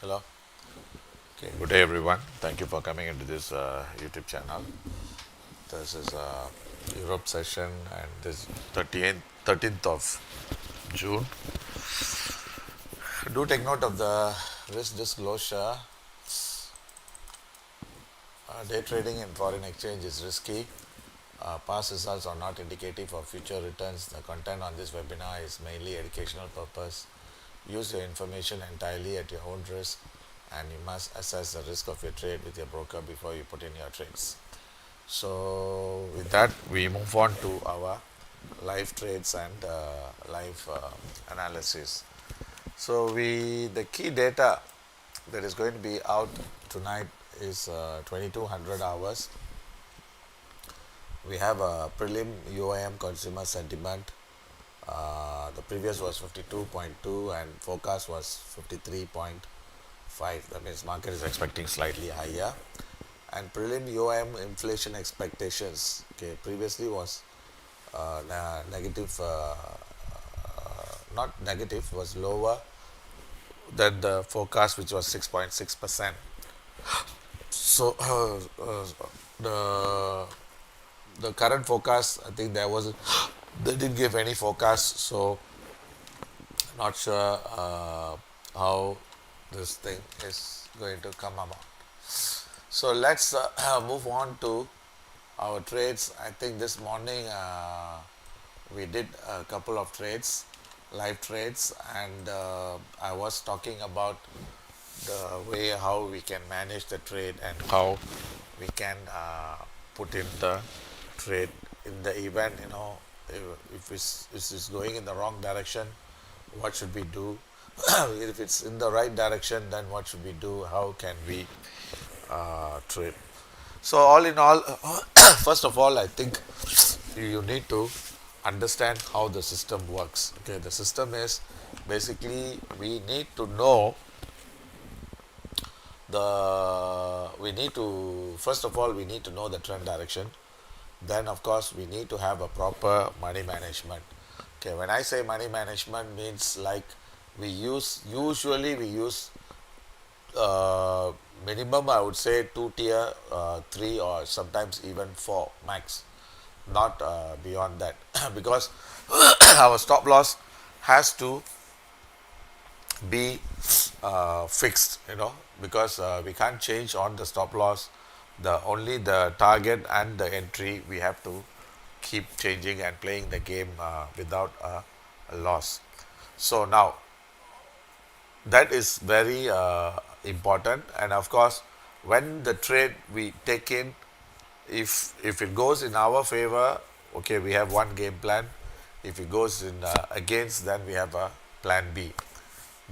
Hello. Okay. Good day, everyone. Thank you for coming into this YouTube channel. This is a Europe session, and this 13th of June. Do take note of the risk disclosure. Day trading in foreign exchange is risky. Past results are not indicative of future returns. The content on this webinar is mainly educational purpose. Use your information entirely at your own risk, and you must assess the risk of your trade with your broker before you put in your trades. So, with that, we move on to our live trades and live analysis. So, the key data that is going to be out tonight is 2200 hours. We have a prelim UIM consumer sentiment. The previous was 52.2 and forecast was 53.5. That means market is expecting slightly higher. And prelim UIM inflation expectations, okay, previously was negative, not negative, was lower than the forecast, which was 6.6%. So the the current forecast, I think they didn't give any forecast, so not sure how this thing is going to come about. So let's move on to our trades. I think this morning we did a couple of trades, live trades, and I was talking about the way how we can manage the trade and how we can put in the trade in the event, if it's going in the wrong direction, what should we do? If it's in the right direction, then what should we do? How can we trade? So all in all, first of all, I think you need to understand how the system works. Okay, the system is basically we need to know we need to first of all we need to know the trend direction. Then of course we need to have a proper money management. Okay, when I say money management, means like usually we use minimum, I would say 2 tier, 3 or sometimes even 4 max, not beyond that because our stop loss has to be fixed, because we can't change on the stop loss. Only the target and the entry we have to keep changing and playing the game without a loss. So now that is very important, and of course when the trade we take in, if it goes in our favor, okay, we have one game plan. If it goes in against, then we have a plan B.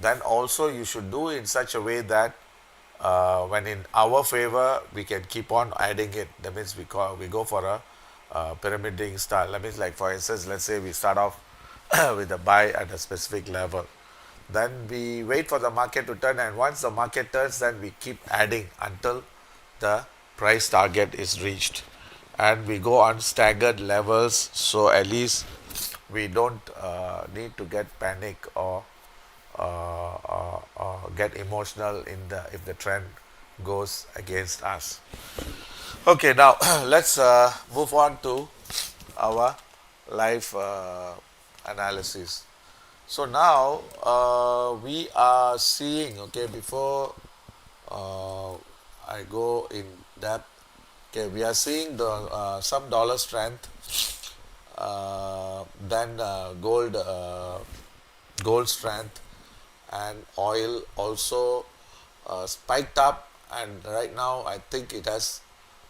Then also you should do in such a way that when in our favor, we can keep on adding it. That means we go for a pyramiding style. That means, like for instance, let's say we start off with a buy at a specific level. Then we wait for the market to turn, and once the market turns, then we keep adding until the price target is reached. And we go on staggered levels, so at least we don't need to get panic or get emotional if the trend goes against us. Okay, now let's move on to our live analysis. So now we are seeing, okay, before I go in depth, okay, we are seeing the some dollar strength, then gold strength, and oil also spiked up, and right now I think it has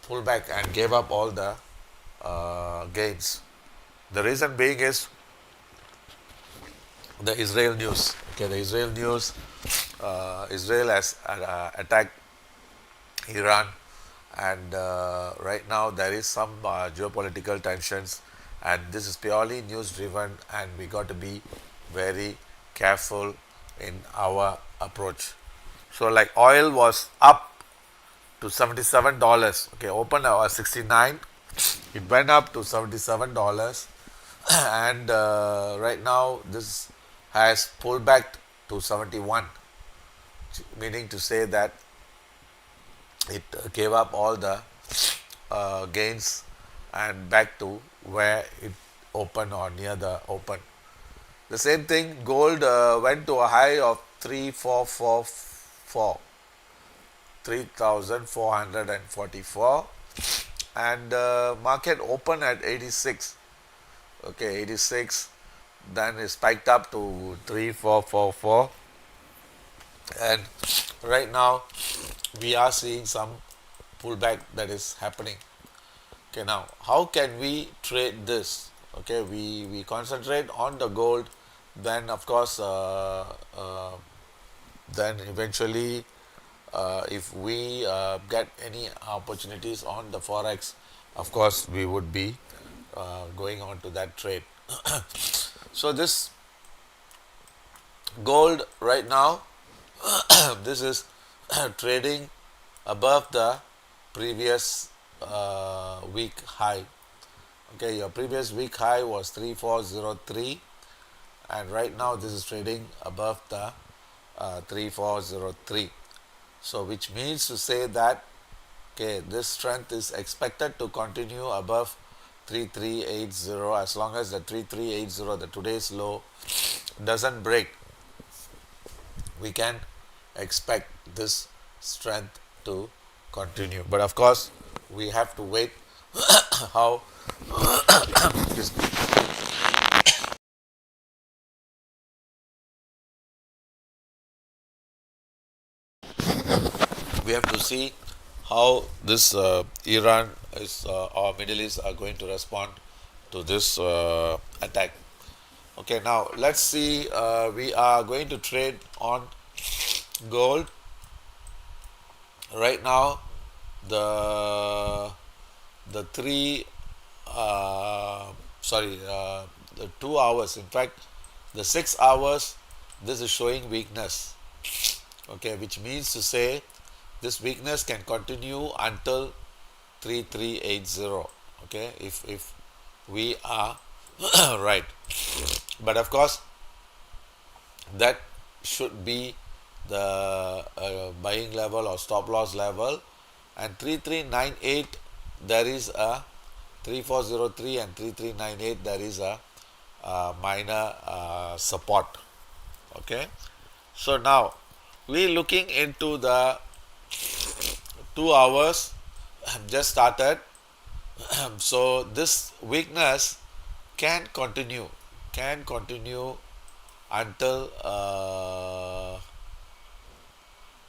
pulled back and gave up all the gains. The reason being is the Israel news. Okay, the Israel news. Israel has attacked Iran, and right now there is some geopolitical tensions, and this is purely news driven, and we got to be very careful in our approach. So like oil was up to $77. Okay, opened at 69. It went up to $77, and right now this has pulled back to 71. meaning to say that it gave up all the gains and back to where it opened or near the open. The same thing, gold went to a high of 3444, 3444, and market opened at 86. Okay, 86, then it spiked up to 3444, and right now we are seeing some pullback that is happening. Okay, now how can we trade this? Okay, we concentrate on the gold, then of course then eventually if we get any opportunities on the forex, of course we would be going on to that trade. So this gold right now, this is trading above the previous week high. Okay, your previous week high was 3403, and right now this is trading above the 3403. So which means to say that, okay, this strength is expected to continue above 3380 as long as the 3380, the today's low, doesn't break. We can expect this strength to continue. But of course, we have to wait how excuse me, we have to see how this Iran is or Middle East are going to respond to this attack. Okay, now let's see. We are going to trade on gold. Right now, the the three sorry the 2 hours. In fact, the 6 hours. This is showing weakness. Okay, which means to say this weakness can continue until 3380. Okay, if we are right, but of course that should be the buying level or stop loss level, and 3398 there is a 3403 and 3398 there is a minor support. Okay, so now we looking into the 2 hours just started. So this weakness can continue until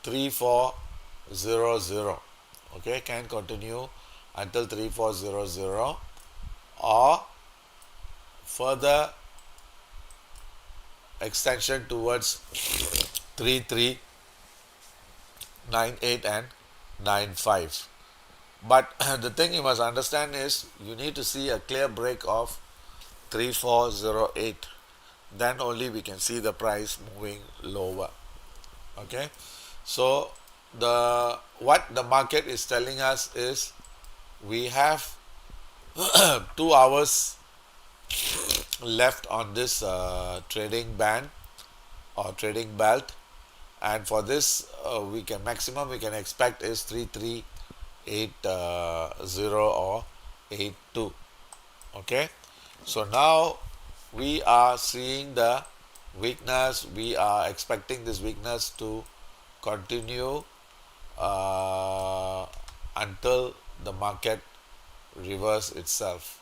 3400. Okay, can continue until 3400 or further extension towards 3398 and 95. But the thing you must understand is you need to see a clear break of 3408, then only we can see the price moving lower. Okay, so the what the market is telling us is we have 2 hours left on this trading band or trading belt, and for this we can maximum we can expect is 3380 or 82. Okay, so now we are seeing the weakness. We are expecting this weakness to continue until the market reverse itself.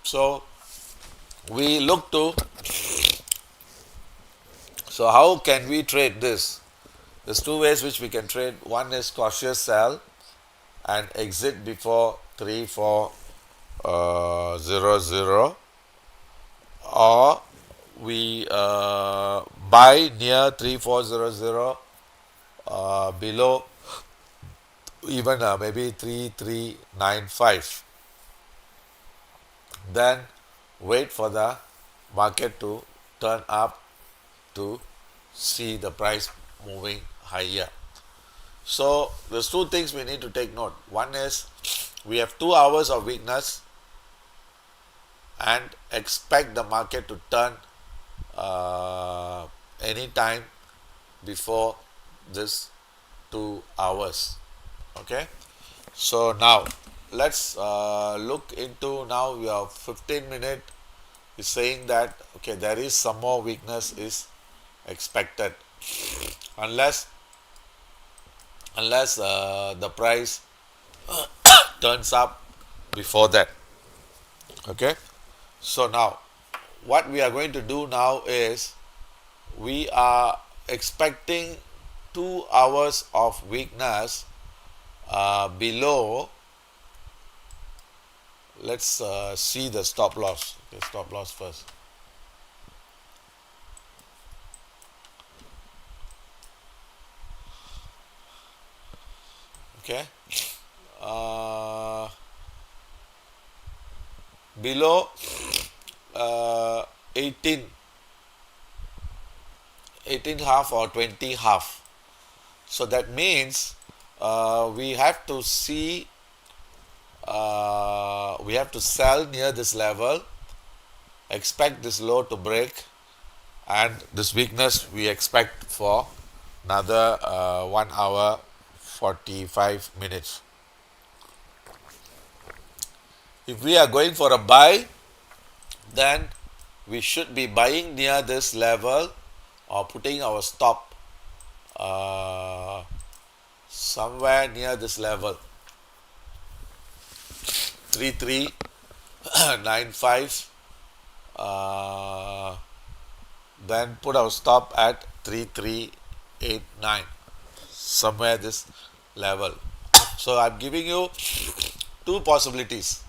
So we look to, so how can we trade this? There's two ways which we can trade. One is cautious sell and exit before 3400, or we buy near 3400, below even maybe 3395, then wait for the market to turn up to see the price moving higher. So there's two things we need to take note. One is we have 2 hours of weakness. and expect the market to turn any time before this 2 hours. Okay, so now let's look into, now we have 15 minute is saying that okay, there is some more weakness is expected unless the price turns up before that. Okay, so now what we are going to do now is we are expecting 2 hours of weakness below. Let's see the stop loss. Okay, stop loss first. Okay, uh, below uh, 18 half or 20 half. So that means we have to see, we have to sell near this level, expect this low to break, and this weakness we expect for another 1 hour 45 minutes. If we are going for a buy, then we should be buying near this level or putting our stop somewhere near this level 3395, then put our stop at 3389, somewhere this level. So I'm giving you two possibilities.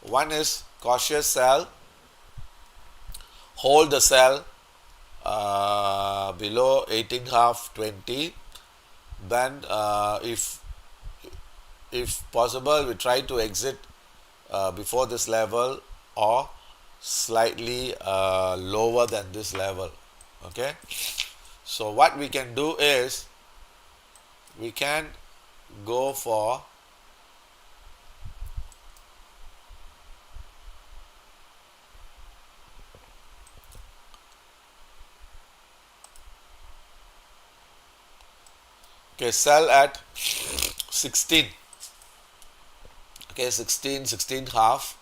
One is cautious sell, hold the sell below 18 half 20, then if possible we try to exit before this level or slightly lower than this level. Okay, so what we can do is we can go for okay, sell at 16. Okay, 16 half,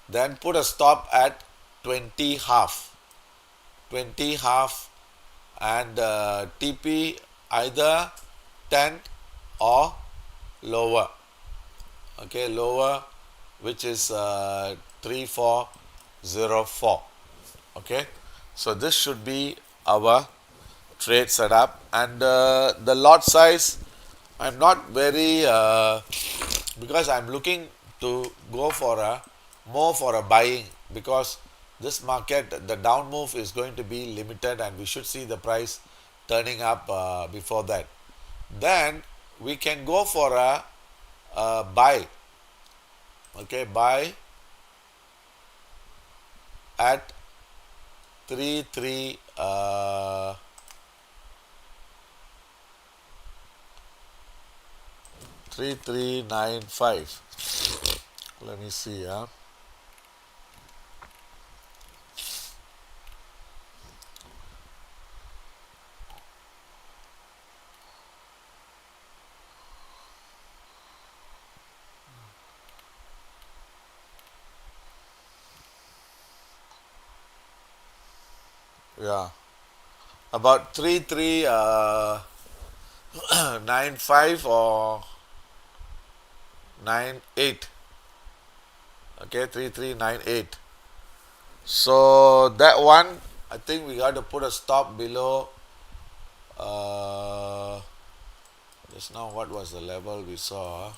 then put a stop at 20 half, and TP either 10 or lower. Okay, lower, which is 3404. Okay, so this should be our trade setup, and the lot size I'm not very because I'm looking to go for a more for a buying, because this market, the down move is going to be limited and we should see the price turning up before that. Then we can go for a buy. Okay, buy at 33 3395. Let me see. Yeah, about 3395 or 98. Okay, 3398. So that one, I think we got to put a stop below. Just now, what was the level we saw?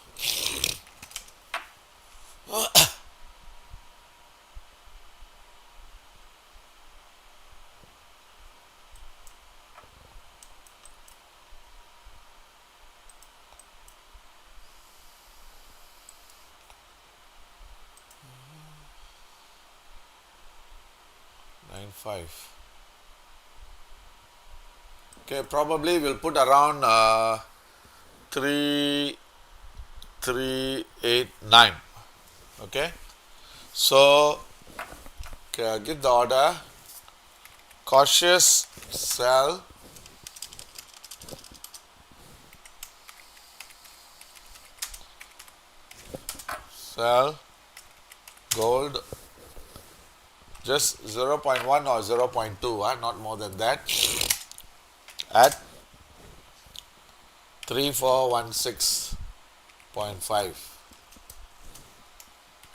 95. Okay, probably we'll put around 3389. Okay, so Okay, give the order. Cautious sell, sell gold just 0.1 or 0.2, not more than that, at 3416.5.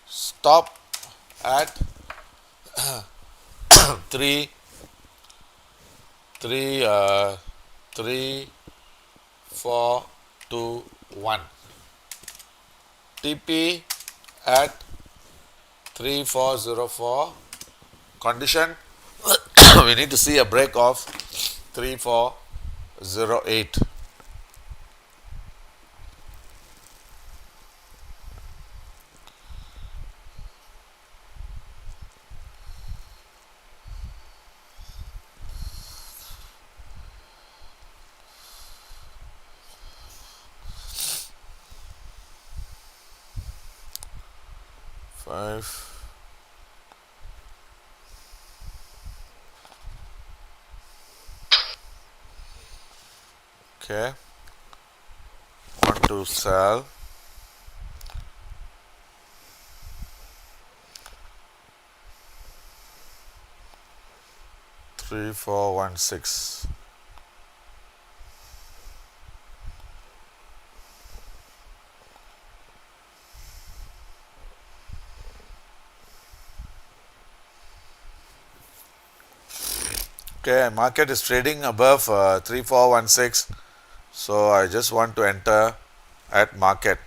Stop at 3 3 3 4 2 1. TP at 3404. Condition we need to see a break of 3408. Five. Okay. Want to sell. Three, 4, 1, 6. Okay, market is trading above 3416, so I just want to enter at market.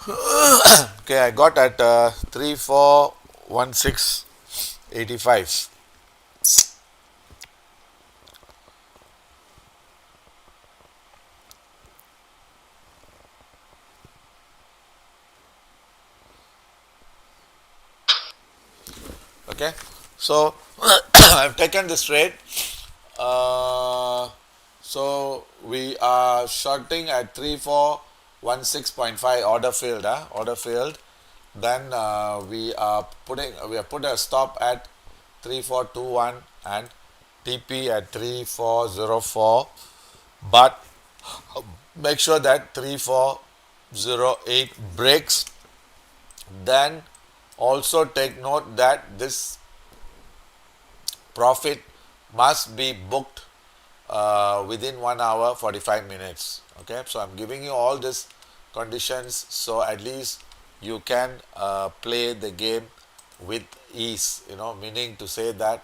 Okay, I got at 3416.85. Okay, so I've taken this trade. So we are shorting at 3416.5. Order failed. Order failed. Then we have put a stop at 3421 and TP at 3404. But make sure that 3408 breaks. Then also take note that this profit must be booked within 1 hour 45 minutes. Okay, so I'm giving you all these conditions so at least you can play the game with ease, meaning to say that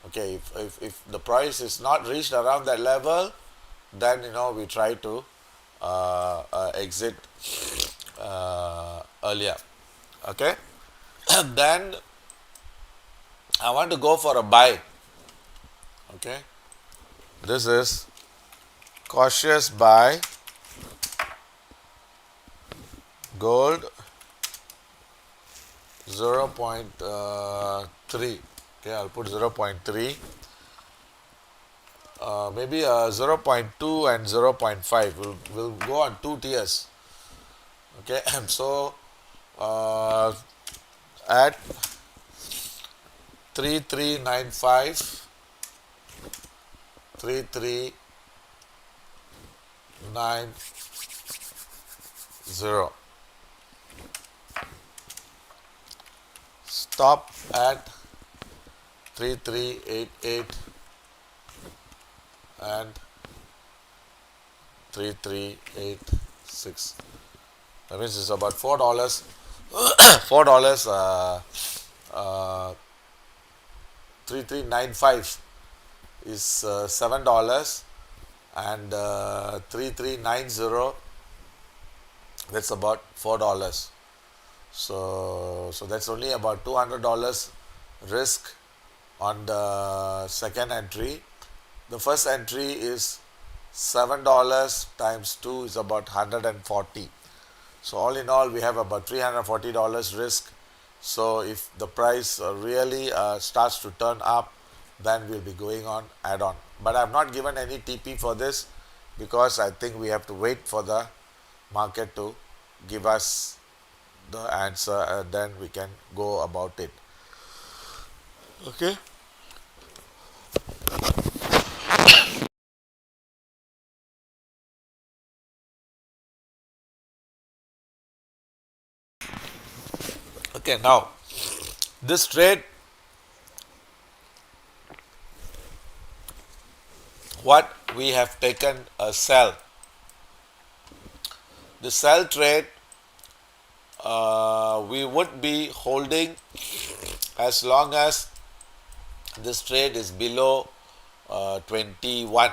okay, if the price is not reached around that level, then we try to exit earlier. Okay, then I want to go for a buy. Okay, this is cautious buy gold 0.3. Okay, I'll put 0.3, maybe 0.2 and 0.5. We'll go on two tiers. Okay, so at 3395, 3390. Stop at 3388 and 3386. That means it's about $4. $4. 3395 is $7, and 3390, that's about $4. So that's only about $200 risk on the second entry. The first entry is $7 times 2 is about 140. So all in all, we have about $340 risk. So if the price really starts to turn up, then we'll be going on add-on. But I have not given any TP for this because I think we have to wait for the market to give us the answer, and then we can go about it. Okay. Okay, now this trade, what we have taken a sell. The sell trade, we would be holding as long as this trade is below 21.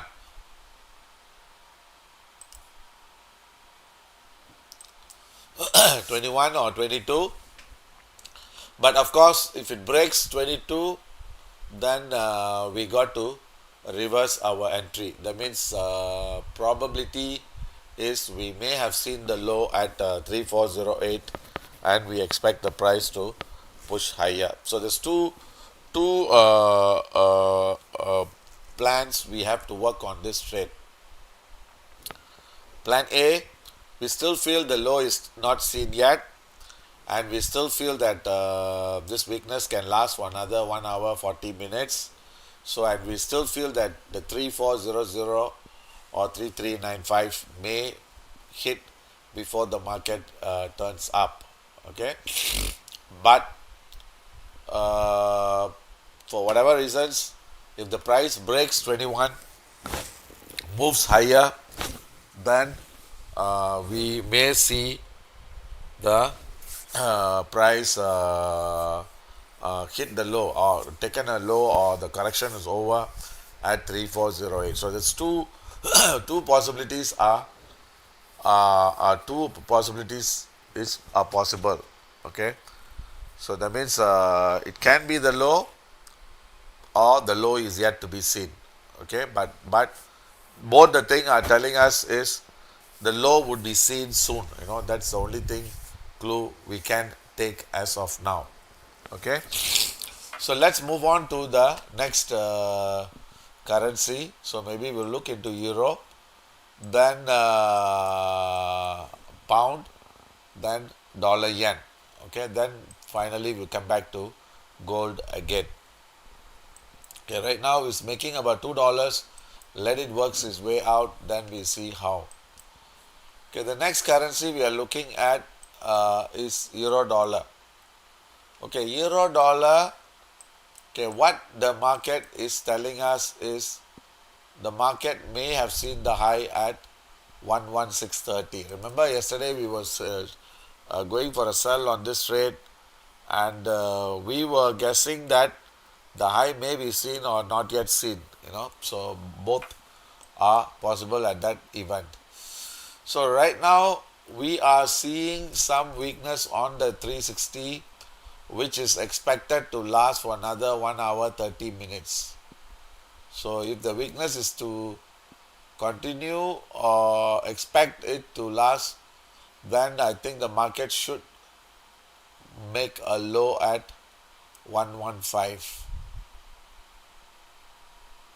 21 or 22. But of course, if it breaks 22, then we got to reverse our entry. That means probability is we may have seen the low at 3408, and we expect the price to push higher. So there's two plans we have to work on this trade. Plan A, we still feel the low is not seen yet, and we still feel that this weakness can last for another 1 hour 40 minutes. So, and we still feel that the 3400 or 3395 may hit before the market turns up. Okay, but for whatever reasons, if the price breaks 21, moves higher, then we may see the price hit the low or taken a low, or the correction is over at 3408. So there's two two possibilities two possibilities are possible. Okay, so that means it can be the low, or the low is yet to be seen. Okay, but both the thing are telling us is the low would be seen soon. That's the only thing clue we can take as of now. Okay, so let's move on to the next currency. So maybe we'll look into euro, then pound, then dollar yen. Okay, then finally we'll come back to gold again. Okay, right now it's making about $2. Let it works its way out, then we see how. Okay, the next currency we are looking at is euro dollar. Okay, euro dollar. Okay, what the market is telling us is the market may have seen the high at 11630. Remember yesterday we was going for a sell on this trade, and we were guessing that the high may be seen or not yet seen. So both are possible at that event. So right now we are seeing some weakness on the 360, which is expected to last for another 1 hour 30 minutes. So if the weakness is to continue or expect it to last, then I think the market should make a low at 115.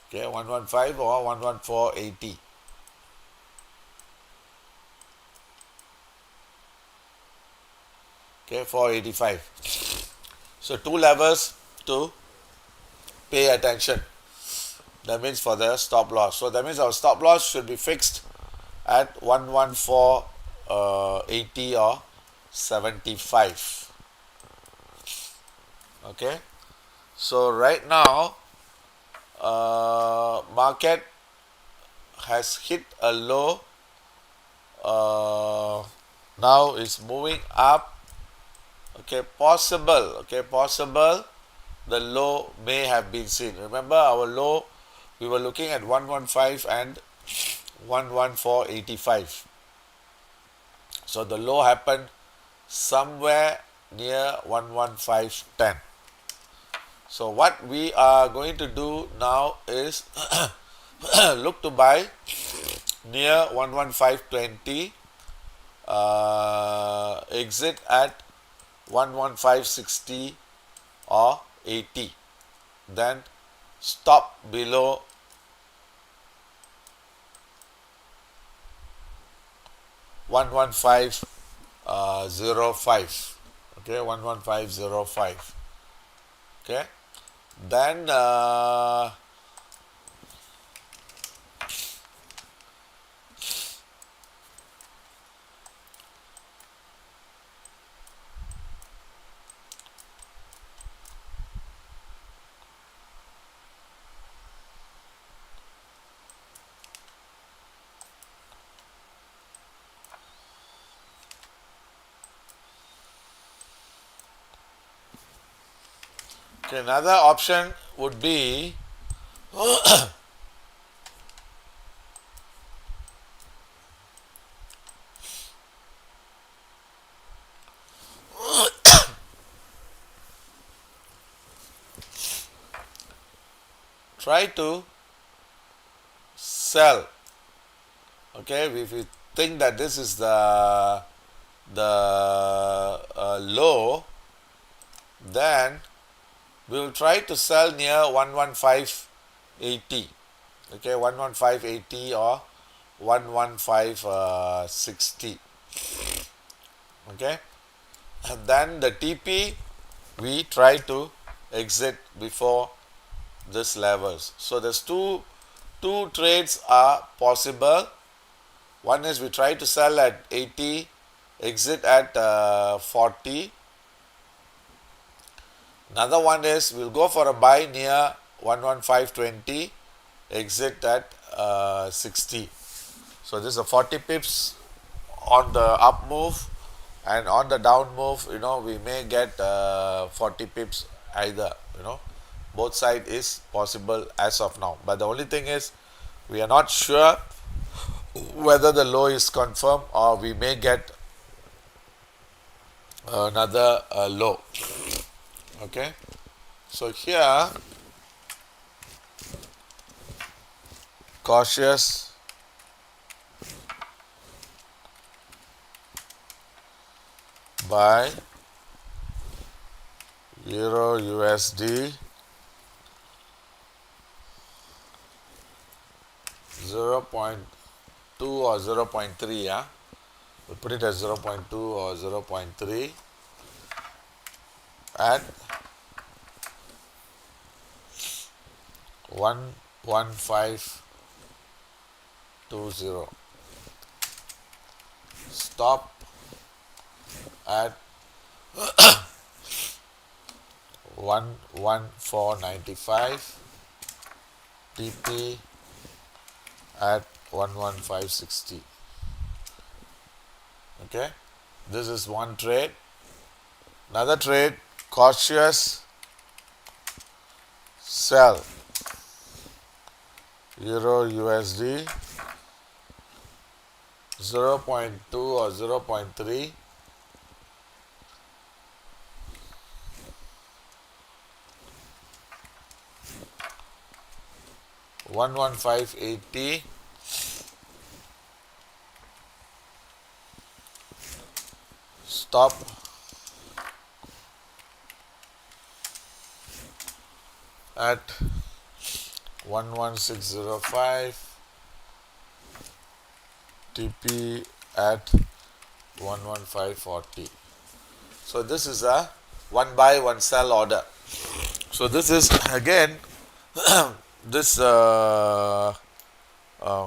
Okay, 115 or 11480. Okay, 485. So two levels to pay attention. That means for the stop loss. So that means our stop loss should be fixed at 11480 or 75. Okay. So right now, market has hit a low. Now it's moving up. Okay, possible. The low may have been seen. Remember our low, we were looking at 115 and 11485. So the low happened somewhere near 11510. So what we are going to do now is look to buy near 11520, exit at 11560 or 80, then stop below 115 05. Okay, 11505. Okay, then okay, another option would be try to sell. Okay, if we think that this is the low, then we will try to sell near 11580. Okay, 11580 or 11560. Okay, and then the TP we try to exit before this levels. So there's two trades are possible. One is we try to sell at 80, exit at 40. Another one is we'll go for a buy near 11520, exit at 60. So this is a 40 pips on the up move, and on the down move, we may get 40 pips either. Both side is possible as of now. But the only thing is we are not sure whether the low is confirmed or we may get another low. Okay, so here cautious buy Euro USD 0.2 or 0.3. Yeah, we put it as 0.2 or 0.3 at 11520. Stop at 11495. TP at 11560. Okay, this is one trade. Another trade, cautious sell Euro USD 0.2 or 0.3 11580. Stop at 11605. TP at 11540. So this is a one buy one sell order. So this is again this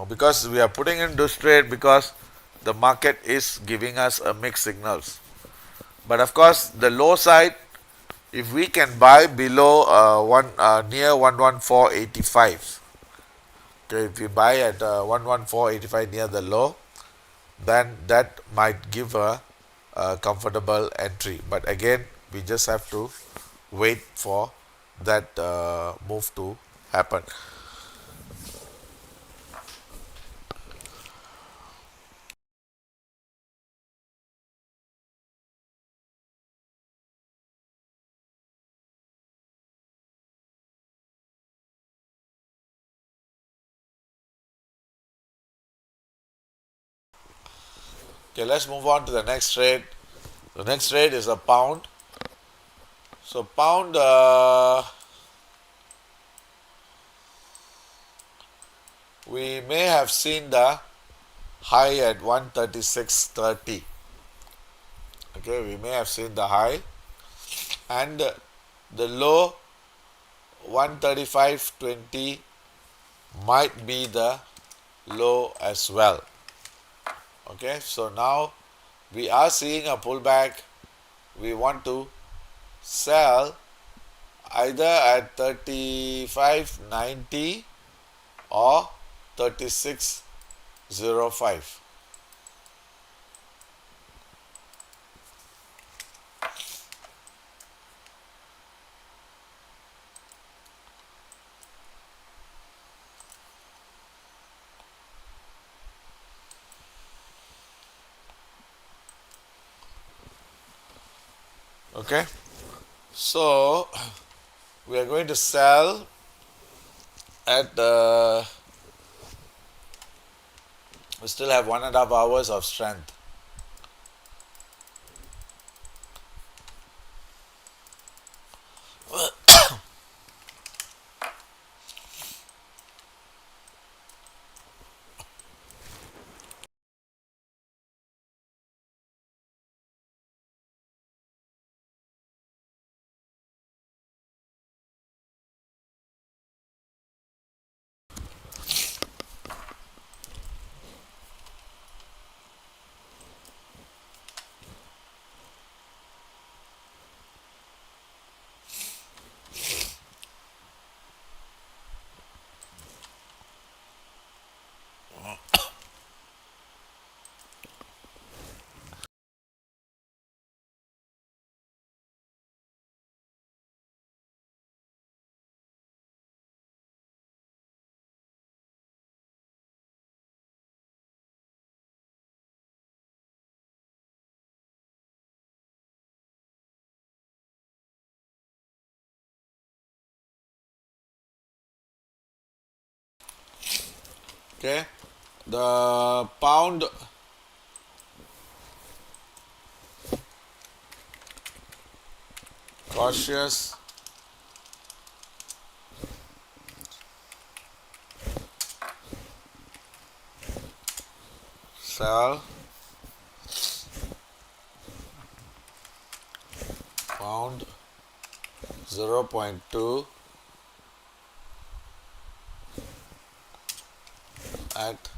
because we are putting in this trade because the market is giving us a mixed signals. But of course the low side, if we can buy below near 11485, okay, if we buy at 11485 near the low, then that might give a comfortable entry. But again, we just have to wait for that move to happen. Okay, let's move on to the next trade. The next trade is a pound. So pound, we may have seen the high at 136.30. Okay, we may have seen the high, and the low 135.20 might be the low as well. Okay, so now we are seeing a pullback. We want to sell either at 35.90 or 36.05. Okay, so we are going to sell at we still have 1.5 hours of strength. Okay, the pound cautious sell, pound 0.2 at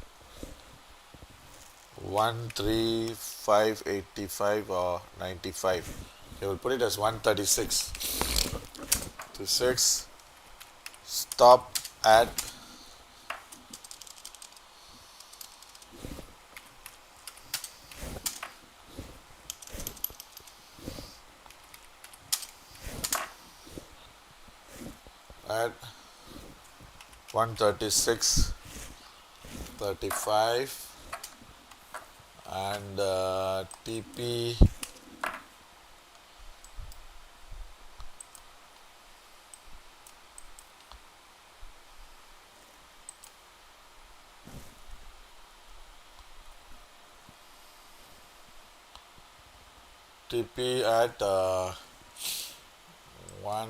135.85 or 95. Okay, we'll put it as 136 to 6. Stop at 136.35 and TP at 1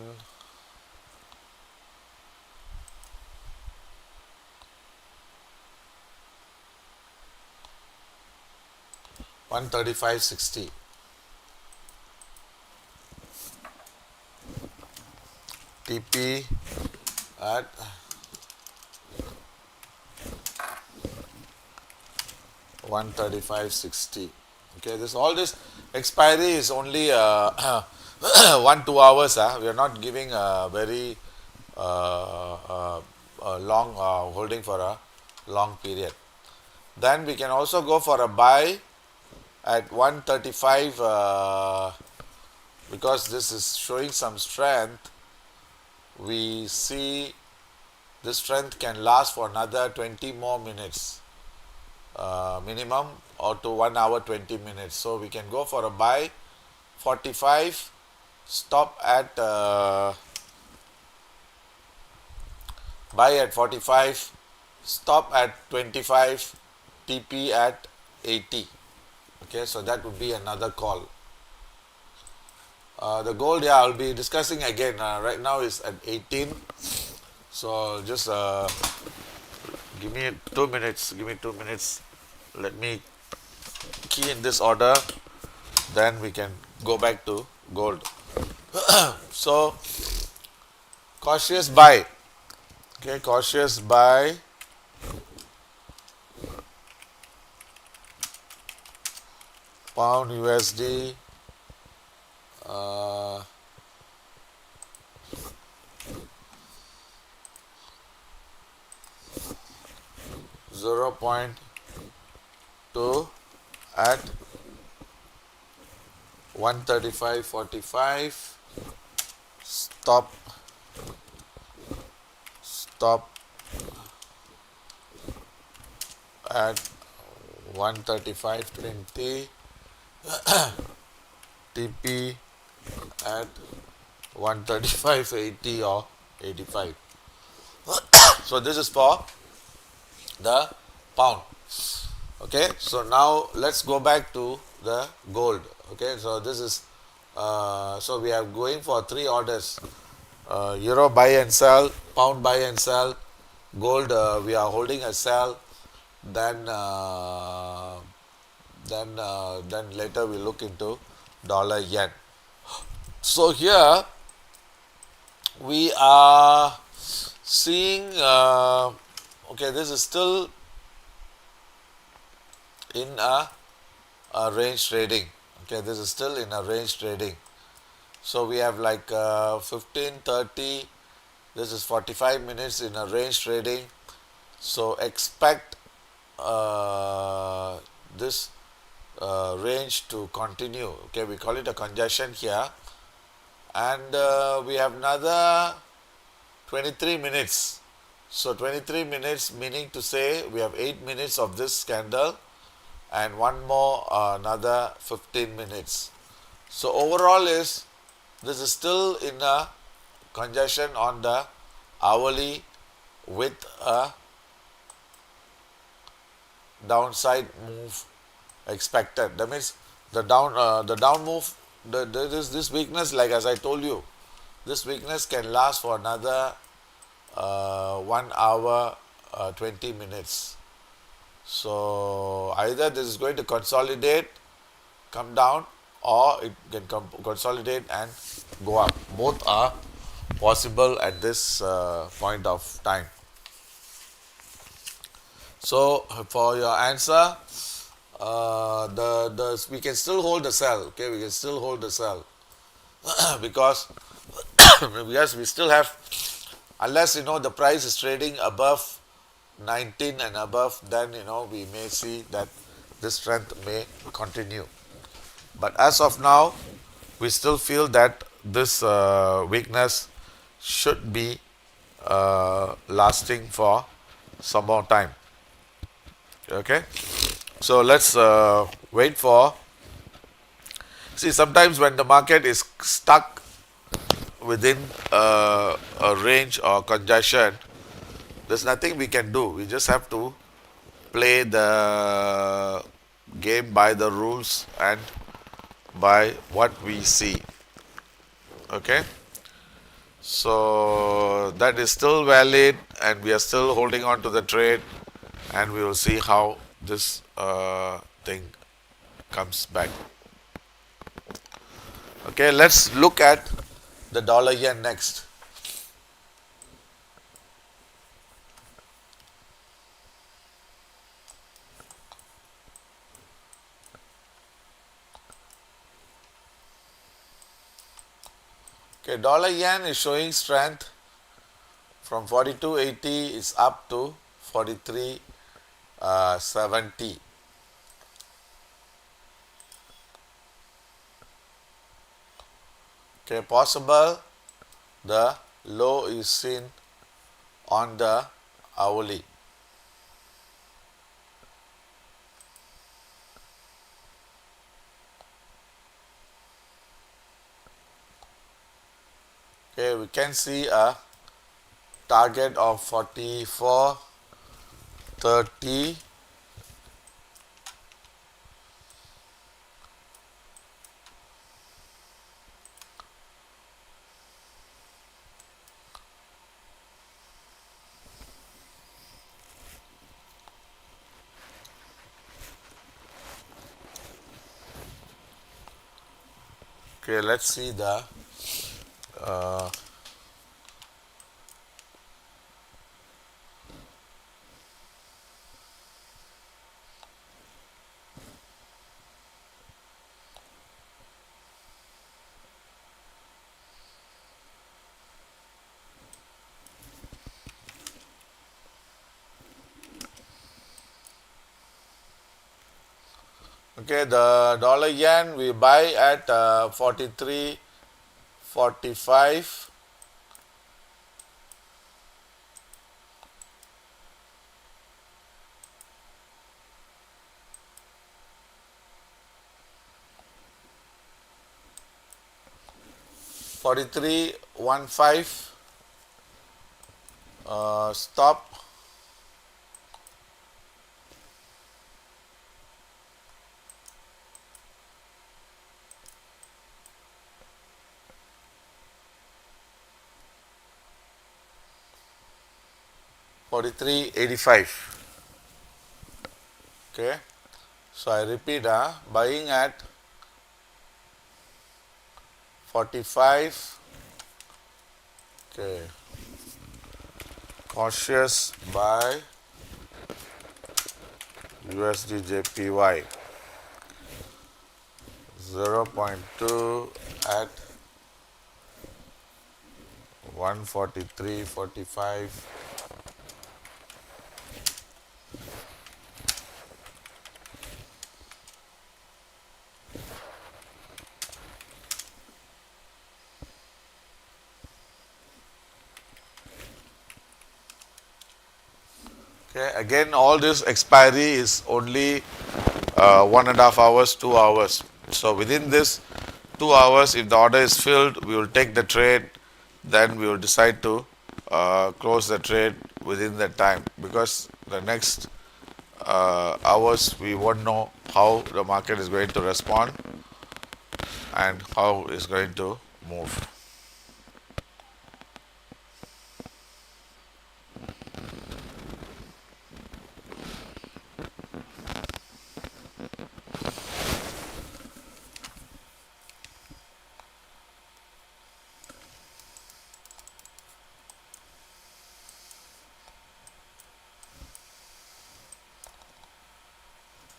135.60. TP at 135.60. Okay, all this expiry is only 1-2 hours. We are not giving a very long holding for a long period. Then we can also go for a buy at 135 because this is showing some strength. We see this strength can last for another 20 more minutes minimum, or to 1 hour 20 minutes. So we can go for a buy 45, stop at buy at 45, stop at 25, TP at 80. Okay, so that would be another call. The gold, yeah, I'll be discussing again. Right now is at 18. So just give me 2 minutes. Give me 2 minutes. Let me key in this order. then we can go back to gold. So cautious buy. Okay, cautious buy. Pound USD. Uh, 0.2 at 135.45. Stop. Stop at 135.20. TP at 135.80 or 85. So this is for the pound. Okay, so now let's go back to the gold. Okay, so this is so we are going for three orders: euro buy and sell, pound buy and sell, gold we are holding a sell. Then then later we look into dollar yen. So here we are seeing okay, this is still in a range trading. Okay, this is still in a range trading. So we have like 15:30. This is 45 minutes in a range trading. So expect this range to continue. Okay, we call it a congestion here, and we have another 23 minutes. So 23 minutes meaning to say we have 8 minutes of this candle and one more another 15 minutes. So overall is this is still in a congestion on the hourly with a downside move expected. That means the down move, this weakness, like as I told you, this weakness can last for another 1 hour 20 minutes. So either this is going to consolidate, come down, or it can consolidate and go up. Both are possible at this point of time. So for your answer, the we can still hold the sell. Okay, we can still hold the sell because yes, we still have, unless the price is trading above 19 and above, then we may see that this strength may continue. But as of now, we still feel that this weakness should be lasting for some more time. Okay, so let's wait for. See, sometimes when the market is stuck within a range or congestion, there's nothing we can do. We just have to play the game by the rules and by what we see. Okay, so that is still valid and we are still holding on to the trade, and we will see how this thing comes back. Okay, let's look at the dollar yen next. Okay, dollar yen is showing strength from 42.80 is up to 43.70. Okay, possible the low is seen on the hourly. Okay, we can see a target of 44.30. Okay, let's see the uh, okay, the dollar yen we buy at 43.45. 43.15 stop. 43.85. Okay, so I repeat, buying at 45. Okay, cautious buy USD JPY 0.2 at 143.45. Okay, again, all this expiry is only 1.5 hours, 2 hours. So within this 2 hours, if the order is filled, we will take the trade. Then we will decide to close the trade within that time, because the next hours we won't know how the market is going to respond and how it's going to move.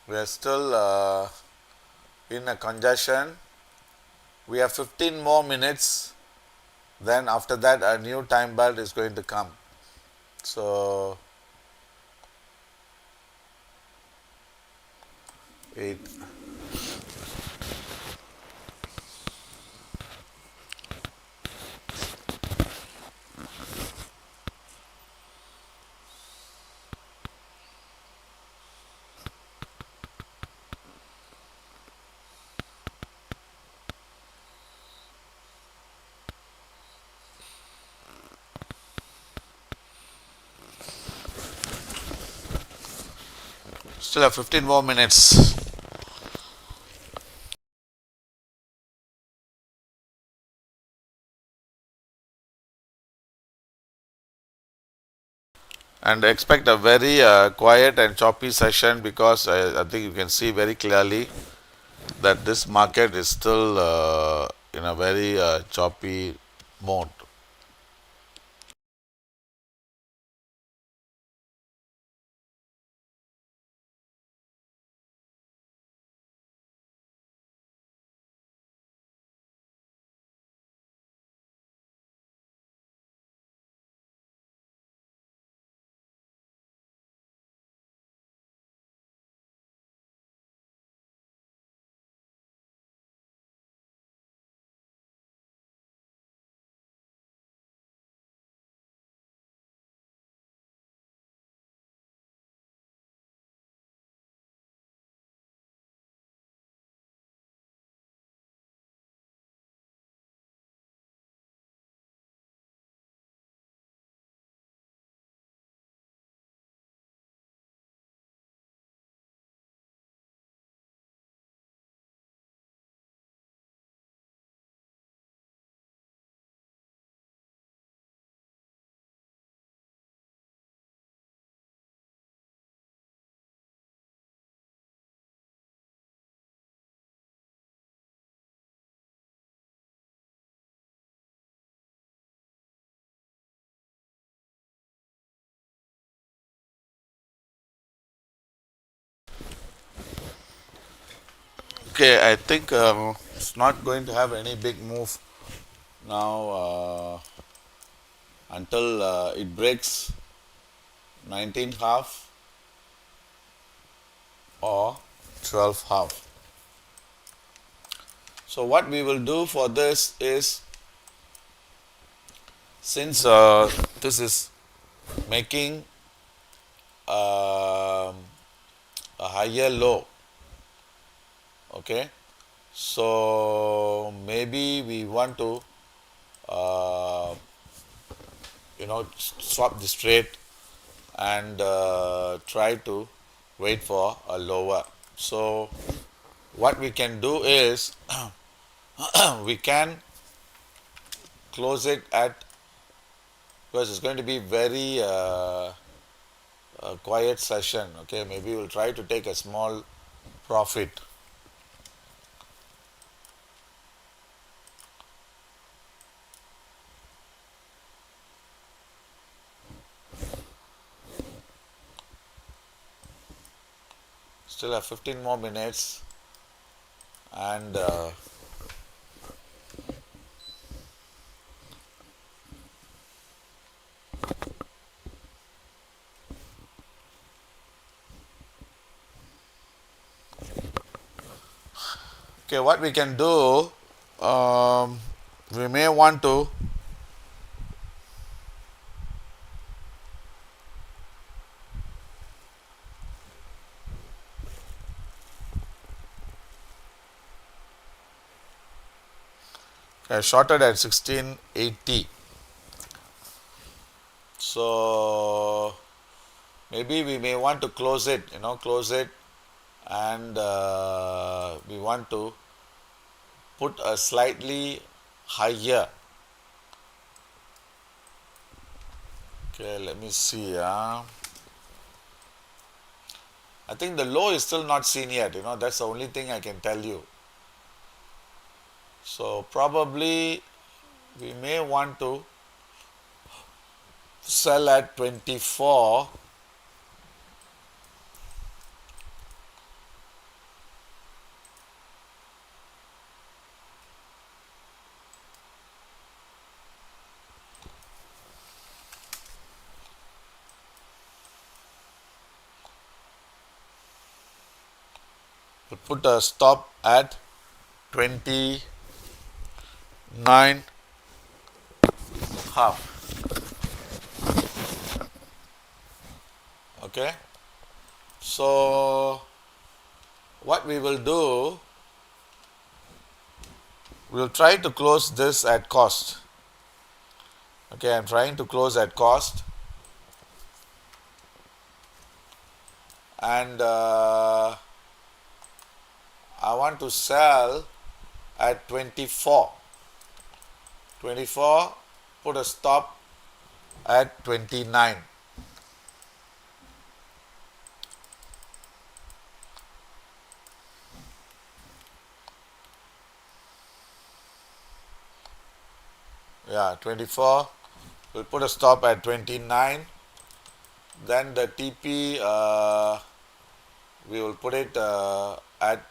We are still in a congestion. We have 15 more minutes. Then after that, a new time belt is going to come. So 8. Still have 15 more minutes. And expect a very quiet and choppy session, because I think you can see very clearly that this market is still in a very choppy mode. Okay, I think it's not going to have any big move now until it breaks 19 half or 12 half. So what we will do for this is, since this is making a higher low, okay, so maybe we want to uh, swap this trade and try to wait for a lower. So what we can do is we can close it at, because it's going to be very a quiet session, okay, maybe we'll try to take a small profit. Still have 15 more minutes, and okay, what we can do, we may want to shorted at 1680. So maybe we may want to close it, close it, and we want to put a slightly higher. Okay, let me see. I think the low is still not seen yet, that's the only thing I can tell you. So probably we may want to sell at 24. We'll put a stop at 29 half. Okay, so what we will do, we'll try to close this at cost. Okay, I'm trying to close at cost, and I want to sell at 24. 24, put a stop at 29. Yeah, 24. We'll put a stop at 29. Then the TP, we will put it at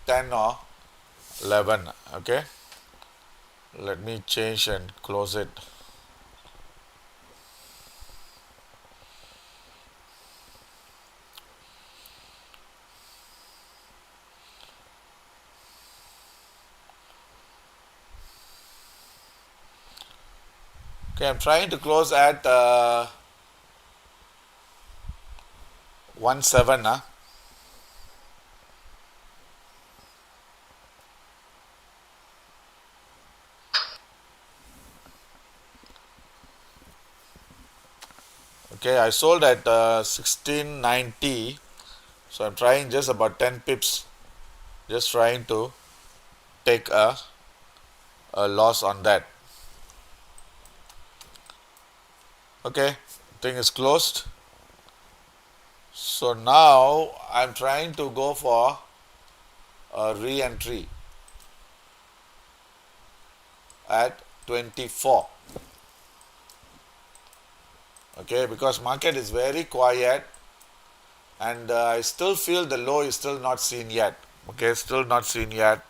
10 or 11. Okay, let me change and close it. Okay, I'm trying to close at 17. Okay, I sold at 1690, so I'm trying just about 10 pips, just trying to take a loss on that. Okay, thing is closed. So now I'm trying to go for a re-entry at 24. Okay, because market is very quiet, and I still feel the low is still not seen yet. Okay, still not seen yet,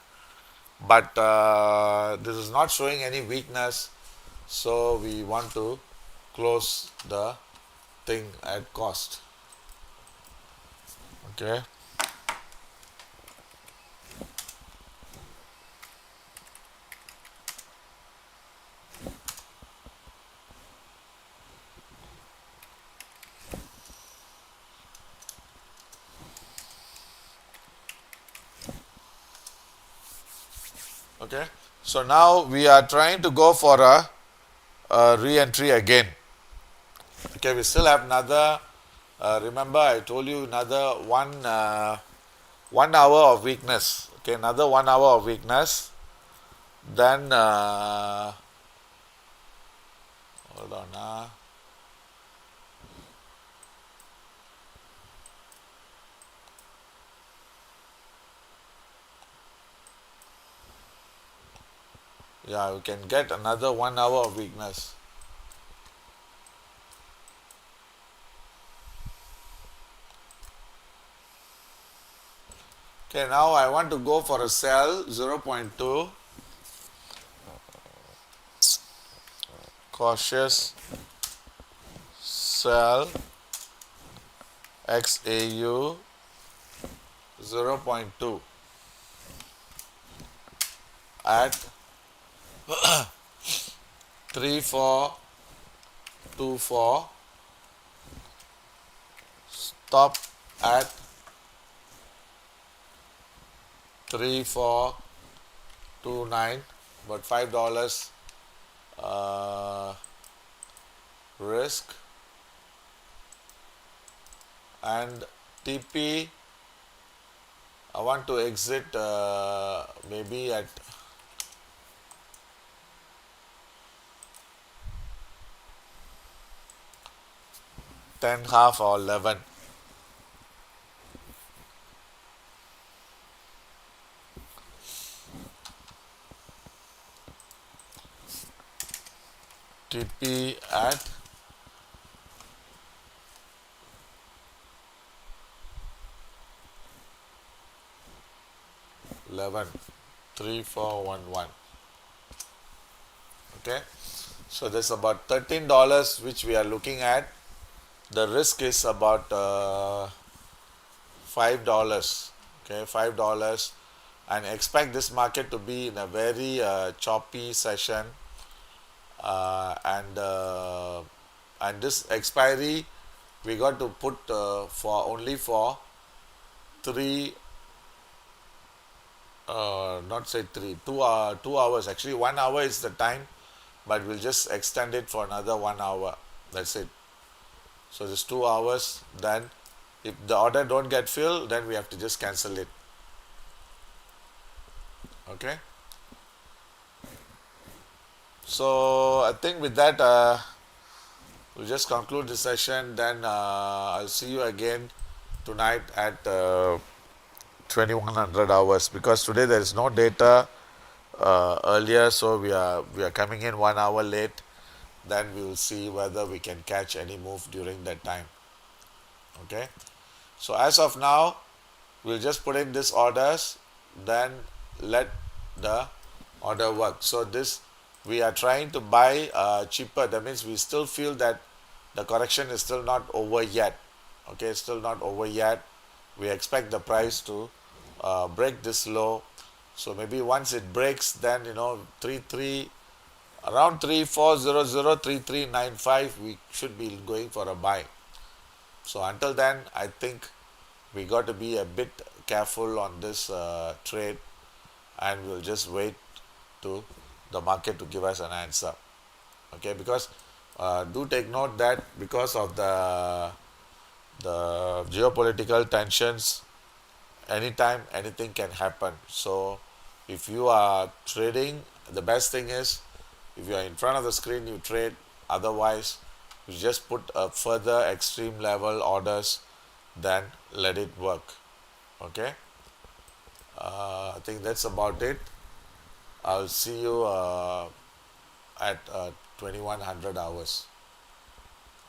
but this is not showing any weakness, so we want to close the thing at cost. Okay. Okay, so now we are trying to go for a re-entry again. Okay, we still have another. Remember, I told you another 1 hour of weakness. Okay, another 1 hour of weakness. Then hold on. Yeah, we can get another 1 hour of weakness. Okay, now I want to go for a sell 0.2, cautious sell XAU 0.2 at 3424, stop at 3429, but $5 risk, and TP I want to exit maybe at 10 half or 11. TP at 11, 3411. Okay, so there's about $13 which we are looking at. The risk is about $5. Okay, $5, and expect this market to be in a very choppy session, and this expiry we got to put for only for three, not say three, 2 hours. Actually, 1 hour is the time, but we'll just extend it for another 1 hour. That's it. So this 2 hours. Then, if the order don't get filled, then we have to just cancel it. Okay. So I think with that, we'll just conclude the session. Then I'll see you again tonight at 2100 hours, because today there is no data earlier, so we are coming in 1 hour late. Then we will see whether we can catch any move during that time. Okay, so as of now, we'll just put in these orders, then let the order work. So this, we are trying to buy cheaper. That means we still feel that the correction is still not over yet. Okay, still not over yet. We expect the price to break this low. So maybe once it breaks, then around 3400, 3395, we should be going for a buy. So until then, I think we got to be a bit careful on this trade, and we'll just wait to the market to give us an answer. Okay, because do take note that because of the geopolitical tensions, anytime anything can happen. So if you are trading, the best thing is, if you are in front of the screen, you trade. Otherwise, you just put a further extreme level orders, then let it work. Okay, I think that's about it. I'll see you at 2100 hours.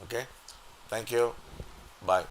Okay, thank you. Bye.